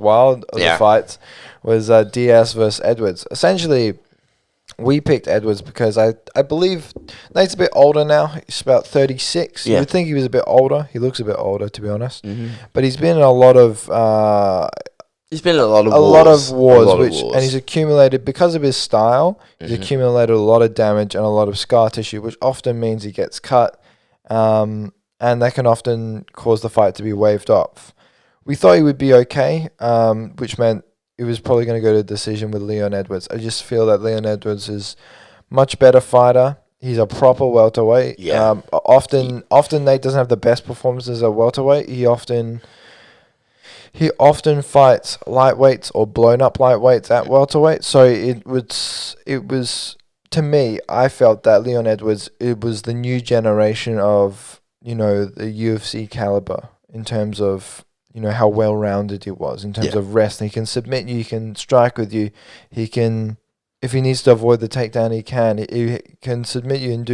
while of the fights was Diaz versus Edwards. Essentially, we picked Edwards because I believe Nate's a bit older now. He's about 36. You would think he was a bit older. He looks a bit older, to be honest. Mm-hmm. But he's been in a lot of... he's been in a lot of wars. And he's accumulated, because of his style, he's accumulated a lot of damage and a lot of scar tissue, which often means he gets cut. And that can often cause the fight to be waved off. We thought he would be okay, which meant it was probably going to go to decision with Leon Edwards. I just feel that Leon Edwards is much better fighter. He's a proper welterweight. Yeah. Often Nate doesn't have the best performances as a welterweight. He often fights lightweights or blown up lightweights at welterweight. So it was to me, I felt that Leon Edwards, it was the new generation of, the UFC caliber in terms of, how well-rounded he was in terms of wrestling. He can submit you, he can strike with you, he can, if he needs to avoid the takedown, he can. He can submit you and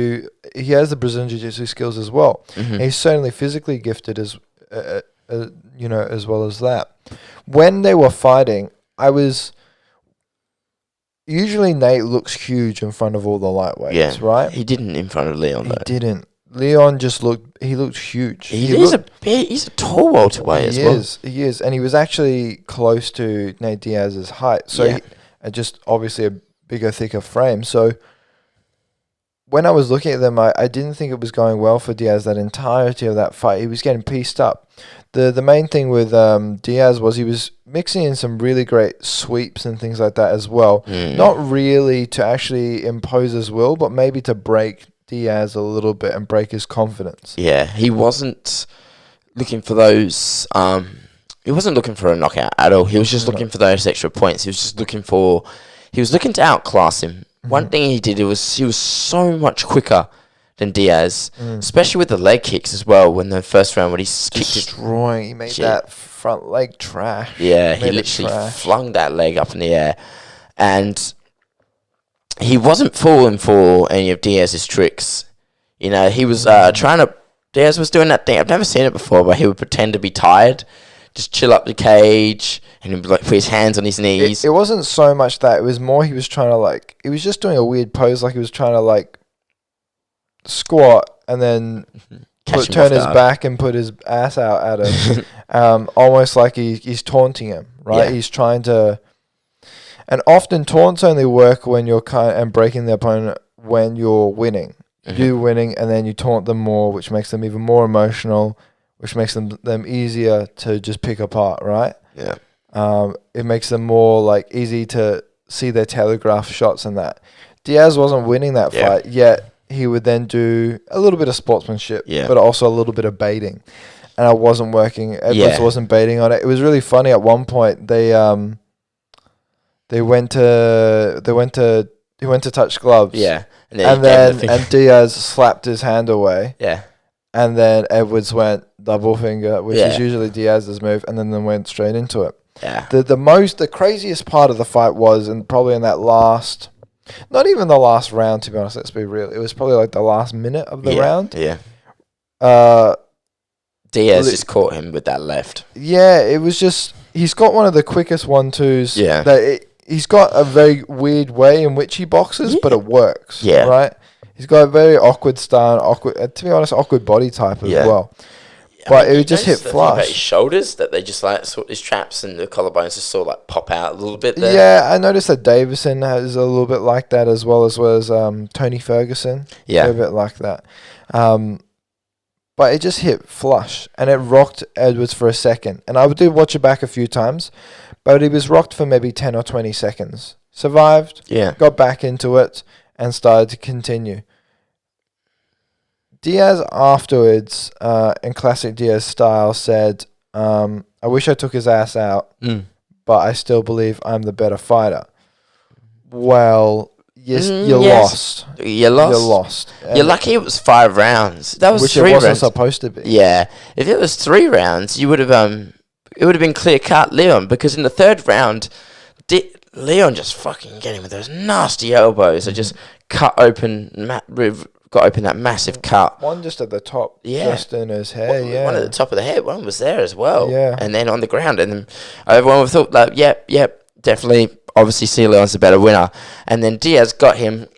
he has the Brazilian Jiu-Jitsu skills as well. Mm-hmm. He's certainly physically gifted as well as that. When they were fighting, usually Nate looks huge in front of all the lightweights, right? He didn't in front of Leon, though. He didn't. Leon looked huge. He's a tall welterweight as well. He is. And he was actually close to Nate Diaz's height. So just obviously a bigger, thicker frame. So when I was looking at them, I didn't think it was going well for Diaz that entirety of that fight. He was getting pieced up. The main thing with Diaz was he was mixing in some really great sweeps and things like that as well. Not really to actually impose his will, but maybe to break Diaz a little bit and break his confidence. Yeah, he wasn't looking for those. He wasn't looking for a knockout at all. He was just looking for those extra points. He was looking to outclass him. Mm-hmm. One thing he did, he was so much quicker than Diaz, especially with the leg kicks as well. When the first round, when he kicked destroying, he made that front leg trash. Yeah, he literally flung that leg up in the air, and he wasn't falling for any of Diaz's tricks. He was Diaz was doing that thing. I've never seen it before, but he would pretend to be tired, just chill up the cage, and he'd put his hands on his knees. It wasn't so much that. It was more he was trying to, he was just doing a weird pose, like he was trying to, squat and then turn his back and put his ass out at him. Almost like he's taunting him, right? Yeah. He's trying to... And often taunts only work when you're and breaking the opponent when you're winning. Mm-hmm. You're winning, and then you taunt them more, which makes them even more emotional, which makes them easier to just pick apart, right? Yeah. It makes them more easy to see their telegraph shots and that. Diaz wasn't winning that fight, yet he would then do a little bit of sportsmanship, but also a little bit of baiting. And it wasn't working. Edwards wasn't baiting on it. It was really funny. At one point, he went to touch gloves. Yeah. And Diaz slapped his hand away. Yeah. And then Edwards went double finger, which is usually Diaz's move, and then went straight into it. Yeah. The craziest part of the fight was, and probably in that last, not even the last round, to be honest, let's be real. It was probably the last minute of the round. Yeah. Diaz just caught him with that left. Yeah, it was just, he's got one of the quickest 1-2s. Yeah. He's got a very weird way in which he boxes, but it works. Yeah. Right? He's got a very awkward style, to be honest, awkward body type as well. But it would just hit flush. About his shoulders, that they just sort his traps and the collarbones just sort of pop out a little bit there. Yeah, I noticed that Davison has a little bit like that as well as Tony Ferguson. Yeah. A bit like that. But it just hit flush and it rocked Edwards for a second. And I did watch it back a few times, but he was rocked for maybe 10 or 20 seconds. Survived, got back into it, and started to continue. Diaz afterwards, in classic Diaz style, said, I wish I took his ass out, but I still believe I'm the better fighter. Well, yes, you lost. You lost. You're lucky it was 5 rounds. That was which 3 rounds. Which it wasn't supposed to be. Yeah. If it was 3 rounds, you would have it would have been clear-cut Leon, because in the 3rd round, Leon just fucking get him with those nasty elbows that just cut open got open that massive cut. One just at the top, just in his hair. One at the top of the head. One was there as well. Yeah. And then on the ground, and then everyone would thought like, yep, definitely. Obviously, C. Leon's the better winner. And then Diaz got him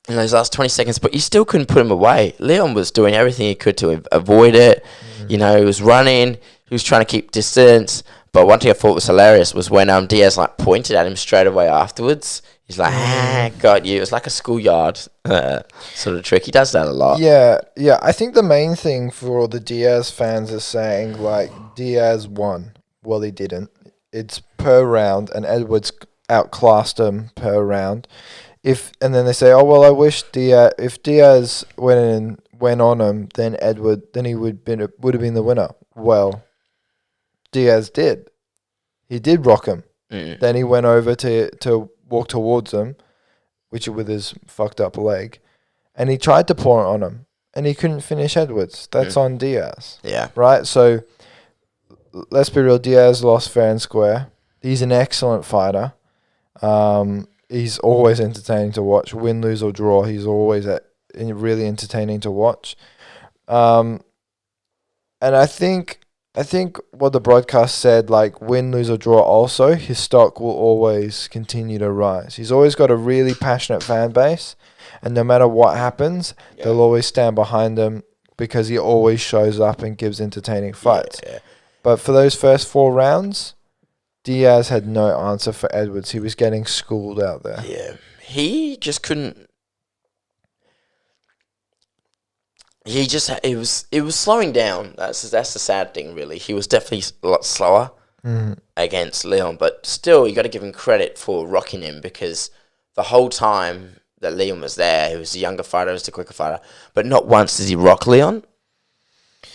in those last 20 seconds, but you still couldn't put him away. Leon was doing everything he could to avoid it. He was running. He was trying to keep distance. But one thing I thought was hilarious was when Diaz like pointed at him straight away afterwards. He's like, got you. It was like a schoolyard sort of trick. He does that a lot. Yeah. I think the main thing for all the Diaz fans is saying, like, Diaz won. Well, he didn't. It's per round, and Edwards outclassed him per round. And then they say, oh, well, I wish if Diaz went on him, then he would have been the winner. Well, Diaz did. He did rock him. Then he went over to walk towards him, which with his fucked up leg, and he tried to pour it on him, and he couldn't finish Edwards. That's on Diaz. Yeah. Right? So, let's be real, Diaz lost fair and square. He's an excellent fighter. He's always entertaining to watch. Win, lose, or draw, he's always really entertaining to watch. And I think what the broadcast said, like, win, lose, or draw also, his stock will always continue to rise. He's always got a really passionate fan base, and no matter what happens, they'll always stand behind him because he always shows up and gives entertaining fights. Yeah. But for those first 4 rounds, Diaz had no answer for Edwards. He was getting schooled out there. Yeah. He just couldn't. It was slowing down. That's the sad thing, really. He was definitely a lot slower against Leon, but still, you got to give him credit for rocking him because the whole time that Leon was there, he was the younger fighter, he was the quicker fighter, but not once did he rock Leon.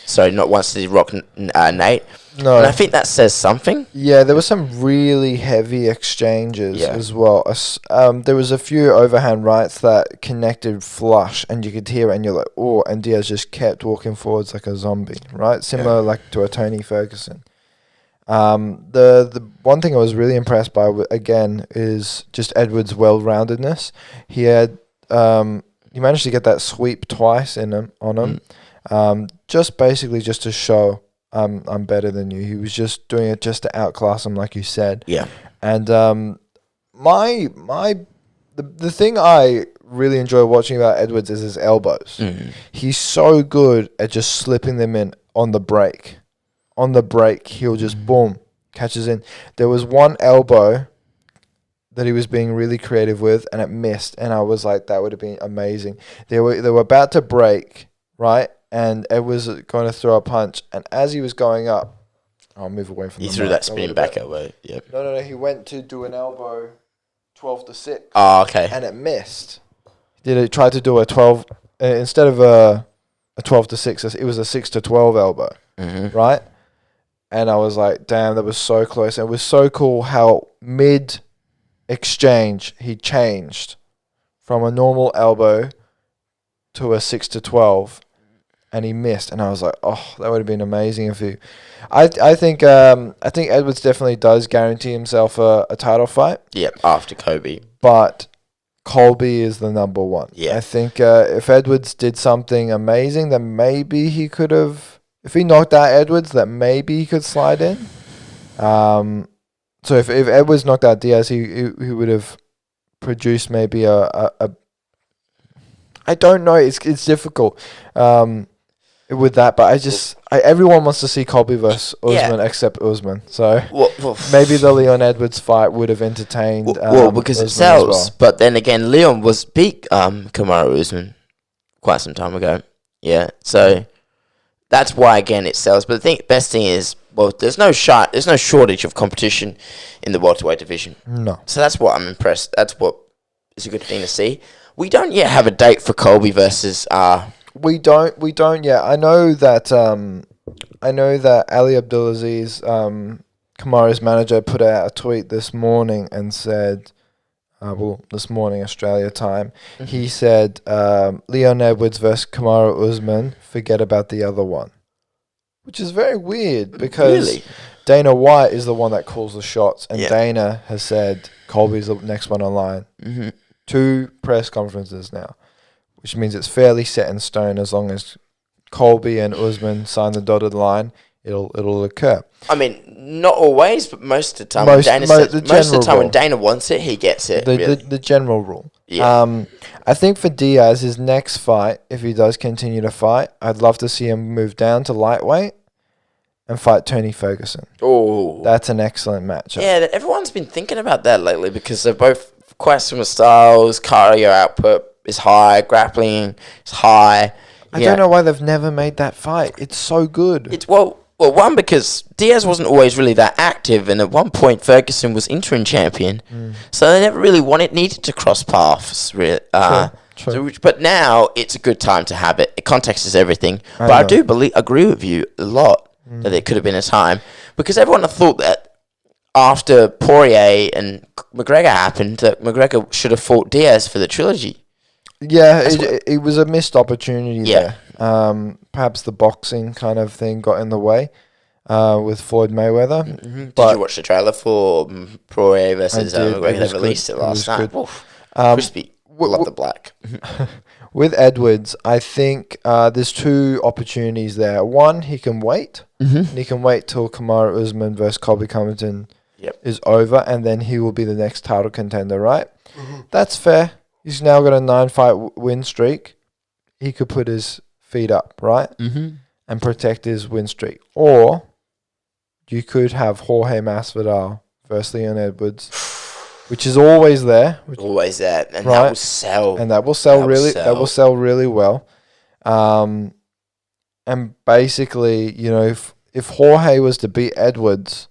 So not once did he rock Nate. No. And I think that says something. Yeah, there were some really heavy exchanges as well. There was a few overhand rights that connected flush, and you could hear it, and you're like, oh, and Diaz just kept walking forwards like a zombie, right? Similar like to a Tony Ferguson. The one thing I was really impressed by, again, is just Edwards' well-roundedness. He had he managed to get that sweep twice on him. Just basically just to show I'm better than you. He was just doing it just to outclass him, like you said. Yeah. And the thing I really enjoy watching about Edwards is his elbows. He's so good at just slipping them in on the break. On the break, he'll just boom, catches in. There was one elbow that he was being really creative with, and it missed. And I was like, that would have been amazing. They were about to break, right? And Ed was going to throw a punch, and as he was going up, I'll move away from. He threw that spinning back elbow. Yep. No. He went to do an elbow, 12-6. Oh, okay. And it missed. He tried to do a 12 instead of a 12-6. It was a 6-12 elbow, right? And I was like, damn, that was so close. And it was so cool how mid exchange he changed from a normal elbow to a 6-12. And he missed, and I was like, "Oh, that would have been amazing if he." I think Edwards definitely does guarantee himself a title fight. Yep, after Kobe. But Colby is the number one. Yeah, I think if Edwards did something amazing, then maybe he could have. If he knocked out Edwards, then maybe he could slide in. So if Edwards knocked out Diaz, he would have produced maybe a. I don't know. It's difficult. With that, but everyone wants to see Colby versus Usman except Usman. So maybe the Leon Edwards fight would have entertained. Because Usman it sells. well. But then again, Leon beat Kamaru Usman quite some time ago. Yeah, so that's why again it sells. But the best thing is, there's no shortage of competition in the welterweight division. No. So that's what I'm impressed. That's what is a good thing to see. We don't yet have a date for Colby versus. We don't yet. I know that Ali Abdulaziz, Kamaru's manager, put out a tweet this morning and said, this morning Australia time, he said, Leon Edwards versus Kamaru Usman, forget about the other one, which is very weird because Dana White is the one that calls the shots, and Dana has said Colby's the next one online. 2 press conferences now. which means it's fairly set in stone. As long as Colby and Usman sign the dotted line, it'll occur. I mean, not always, but most of the time, Most of the time when Dana wants it, he gets it. The general rule. Yeah. I think for Diaz, his next fight, if he does continue to fight, I'd love to see him move down to lightweight and fight Tony Ferguson. Oh, that's an excellent matchup. Yeah, everyone's been thinking about that lately because they're both quite similar styles. Cardio output is high, grappling is high. I don't know why they've never made that fight. It's so good. It's well, one, because Diaz wasn't always really that active, and at one point Ferguson was interim champion, so they never really needed to cross paths. Really. True. But now it's a good time to have it. Context is everything. But I do agree with you a lot that it could have been a time, because everyone had thought that after Poirier and McGregor happened, that McGregor should have fought Diaz for the trilogy. Yeah, it was a missed opportunity there. Perhaps the boxing kind of thing got in the way with Floyd Mayweather. Mm-hmm. Did you watch the trailer for Poirier versus McGregor? They released it last night. Crispy. Love the black. With Edwards, I think there's two opportunities there. One, he can wait. He can wait till Kamaru Usman versus Colby Covington is over, and then he will be the next title contender, right? That's fair. He's now got a 9-fight win streak. He could put his feet up, right? And protect his win streak. Or you could have Jorge Masvidal versus Leon Edwards, which is always there. Always there. And that will sell. And that will sell really well. And basically, you know, if Jorge was to beat Edwards,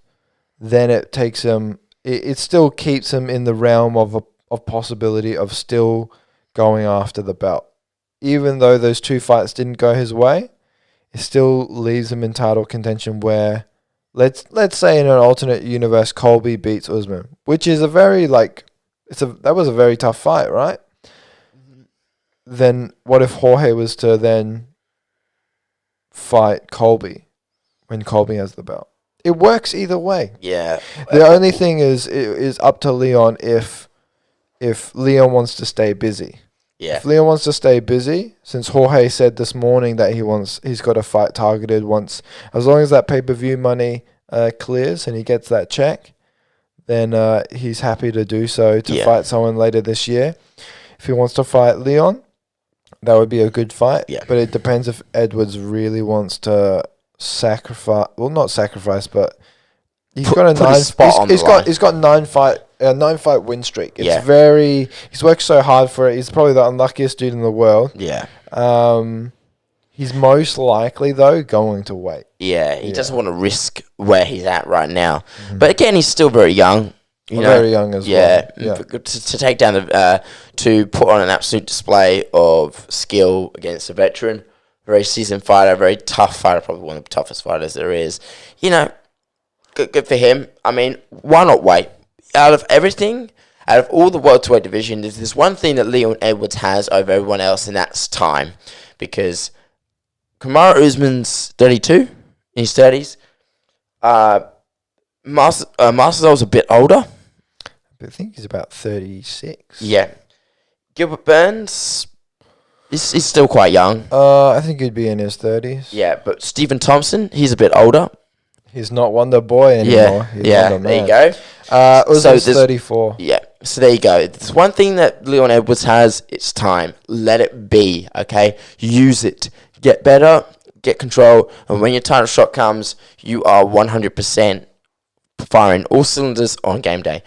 then it takes him... It still keeps him in the realm of possibility of still going after the belt. Even though those two fights didn't go his way, it still leaves him in title contention where, let's say in an alternate universe, Colby beats Usman, which is a very, that was a very tough fight, right? Then what if Jorge was to then fight Colby when Colby has the belt? It works either way. Yeah. The only thing is up to Leon if Leon wants to stay busy. Yeah. If Leon wants to stay busy, since Jorge said this morning that he's got a fight targeted once, as long as that pay-per-view money clears and he gets that check, then he's happy to do so to fight someone later this year. If he wants to fight Leon, that would be a good fight. Yeah. But it depends if Edwards really wants to sacrifice. Well, not sacrifice, but he's got a he's got 9-fight win streak. It's he's worked so hard for it. He's probably the unluckiest dude in the world. Yeah. He's most likely though going to wait. Yeah, he doesn't want to risk where he's at right now. But again, he's still very young. Very young as well. Yeah. To take down to put on an absolute display of skill against a veteran, very seasoned fighter, very tough fighter, probably one of the toughest fighters there is. You know, good for him. I mean, why not wait? Out of all the welterweight division, there's one thing that Leon Edwards has over everyone else, and that's time. Because Kamaru Usman's 32, in his 30s. Masvidal's a bit older. I think he's about 36. Yeah. Gilbert Burns is still quite young. I think he'd be in his 30s. Yeah, but Stephen Thompson, he's a bit older. He's not Wonder Boy anymore. There you go. Usman's 34. Yeah, so there you go. There's one thing that Leon Edwards has, it's time. Let it be, okay? Use it. Get better, get control, and when your title shot comes, you are 100% firing all cylinders on game day.